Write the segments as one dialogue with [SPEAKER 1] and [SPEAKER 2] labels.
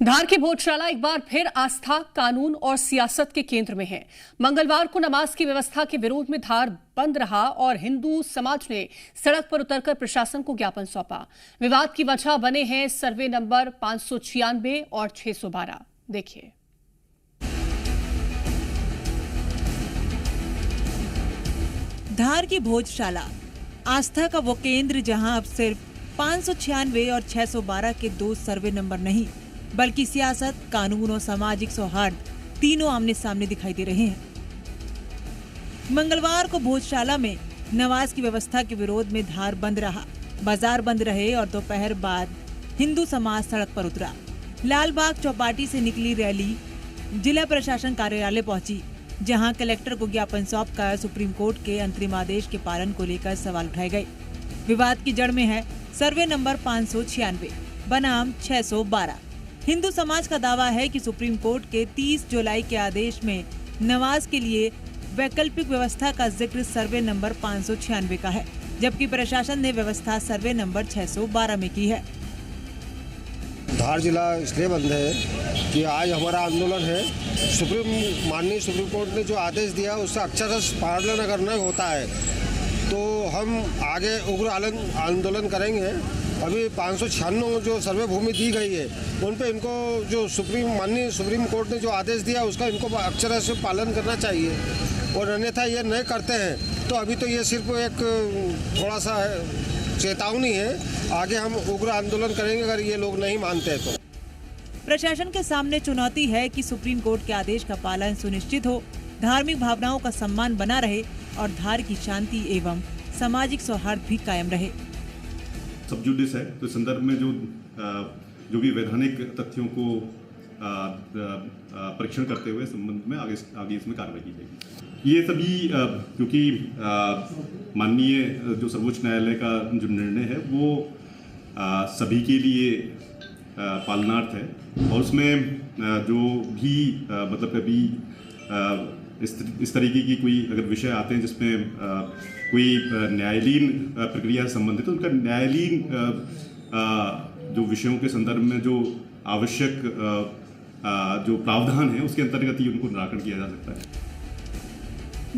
[SPEAKER 1] धार की भोजशाला एक बार फिर आस्था, कानून और सियासत के केंद्र में है। मंगलवार को नमाज की व्यवस्था के विरोध में धार बंद रहा और हिंदू समाज ने सड़क पर उतरकर प्रशासन को ज्ञापन सौंपा। विवाद की वजह बने हैं सर्वे नंबर 596 और 612। देखिए।
[SPEAKER 2] धार की भोजशाला आस्था का वो केंद्र जहां अब सिर्फ 596 और 612 के दो सर्वे नंबर नहीं बल्कि सियासत, कानून और सामाजिक सौहार्द तीनों आमने सामने दिखाई दे रहे हैं। मंगलवार को भोजशाला में नमाज की व्यवस्था के विरोध में धार बंद रहा, बाजार बंद रहे और दोपहर बाद हिंदू समाज सड़क पर उतरा। लालबाग चौपाटी से निकली रैली जिला प्रशासन कार्यालय पहुंची, जहां कलेक्टर को ज्ञापन सौंपकर सुप्रीम कोर्ट के अंतरिम आदेश के पालन को लेकर सवाल उठाए गए। विवाद की जड़ में है सर्वे नंबर 596 बनाम 612। हिंदू समाज का दावा है कि सुप्रीम कोर्ट के 30 जुलाई के आदेश में नमाज के लिए वैकल्पिक व्यवस्था का जिक्र सर्वे नंबर 596 का है, जबकि प्रशासन ने व्यवस्था सर्वे नंबर 612 में की है।
[SPEAKER 3] धार जिला इसलिए बंद है कि आज हमारा आंदोलन है। माननीय सुप्रीम कोर्ट ने जो आदेश दिया उसका अक्षरशः पालन करना होता है, तो हम आगे उग्र आंदोलन करेंगे। अभी 596 जो सर्वे भूमि दी गई है उन पे इनको जो माननीय सुप्रीम कोर्ट ने जो आदेश दिया उसका इनको अक्षरशः से पालन करना चाहिए, और अन्यथा ये नहीं करते हैं तो अभी तो ये सिर्फ एक थोड़ा सा चेतावनी है। आगे हम उग्र आंदोलन करेंगे अगर ये लोग नहीं मानते तो।
[SPEAKER 2] प्रशासन के सामने चुनौती है कि सुप्रीम कोर्ट के आदेश का पालन सुनिश्चित हो, धार्मिक भावनाओं का सम्मान बना रहे और धार की शांति एवं सामाजिक सौहार्द भी कायम रहे।
[SPEAKER 4] सब जुडिस है तो संदर्भ में जो भी वैधानिक तथ्यों को परीक्षण करते हुए संबंध में आगे इसमें कार्रवाई की जाएगी। ये सभी क्योंकि माननीय जो सर्वोच्च न्यायालय का जो निर्णय है वो सभी के लिए पालनार्थ है, और उसमें जो भी मतलब कभी इस तरीके की कोई अगर विषय आते हैं जिसमें कोई न्यायालयीन प्रक्रिया से संबंधित तो उनका न्यायालयीन जो विषयों के संदर्भ में जो आवश्यक जो प्रावधान है उसके अंतर्गत ही उनको निराकरण किया जा सकता है।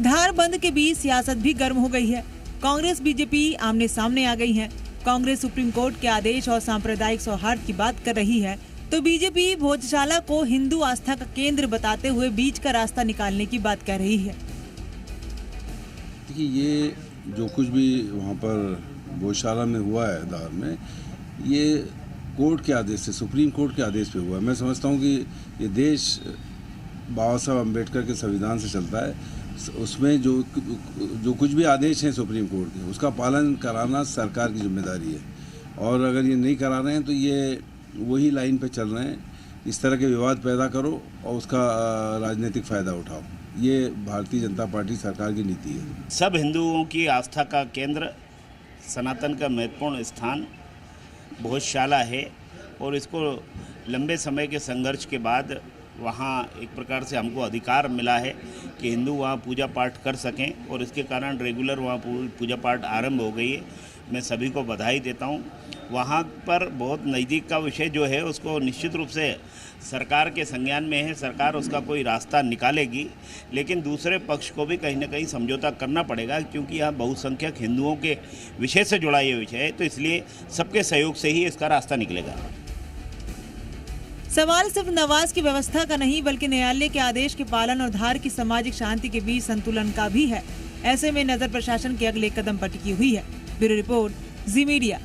[SPEAKER 2] धार बंद के बीच सियासत भी गर्म हो गई है। कांग्रेस बीजेपी आमने सामने आ गई है। कांग्रेस सुप्रीम कोर्ट के आदेश और सांप्रदायिक सौहार्द की बात कर रही है, तो बीजेपी भोजशाला को हिंदू आस्था का केंद्र बताते हुए बीच का रास्ता निकालने की बात कर रही है।
[SPEAKER 5] देखिए, ये जो कुछ भी वहाँ पर भोजशाला में हुआ है धार में, ये कोर्ट के आदेश से, सुप्रीम कोर्ट के आदेश पे हुआ है। मैं समझता हूँ कि ये देश बाबा साहब अम्बेडकर के संविधान से चलता है। उसमें जो कुछ भी आदेश हैं सुप्रीम कोर्ट के, उसका पालन कराना सरकार की जिम्मेदारी है, और अगर ये नहीं करा रहे हैं तो ये वही लाइन पे चल रहे हैं। इस तरह के विवाद पैदा करो और उसका राजनीतिक फ़ायदा उठाओ, ये भारतीय जनता पार्टी सरकार की नीति है।
[SPEAKER 6] सब हिंदुओं की आस्था का केंद्र, सनातन का महत्वपूर्ण स्थान भोजशाला है, और इसको लंबे समय के संघर्ष के बाद वहाँ एक प्रकार से हमको अधिकार मिला है कि हिंदू वहाँ पूजा पाठ कर सकें, और इसके कारण रेगुलर वहाँ पूजा पाठ आरंभ हो गई है। मैं सभी को बधाई देता हूँ। वहाँ पर बहुत नज़दीक का विषय जो है उसको निश्चित रूप से सरकार के संज्ञान में है, सरकार उसका कोई रास्ता निकालेगी, लेकिन दूसरे पक्ष को भी कहीं ना कहीं समझौता करना पड़ेगा, क्योंकि यहाँ बहुसंख्यक हिंदुओं के विषय से जुड़ा ये विषय है, तो इसलिए सबके सहयोग से ही इसका रास्ता निकलेगा।
[SPEAKER 2] सवाल सिर्फ नमाज की व्यवस्था का नहीं बल्कि न्यायालय के आदेश के पालन और धार की सामाजिक शांति के बीच संतुलन का भी है। ऐसे में नजर प्रशासन के अगले कदम पर टिकी हुई है। ब्यूरो रिपोर्ट, जी मीडिया।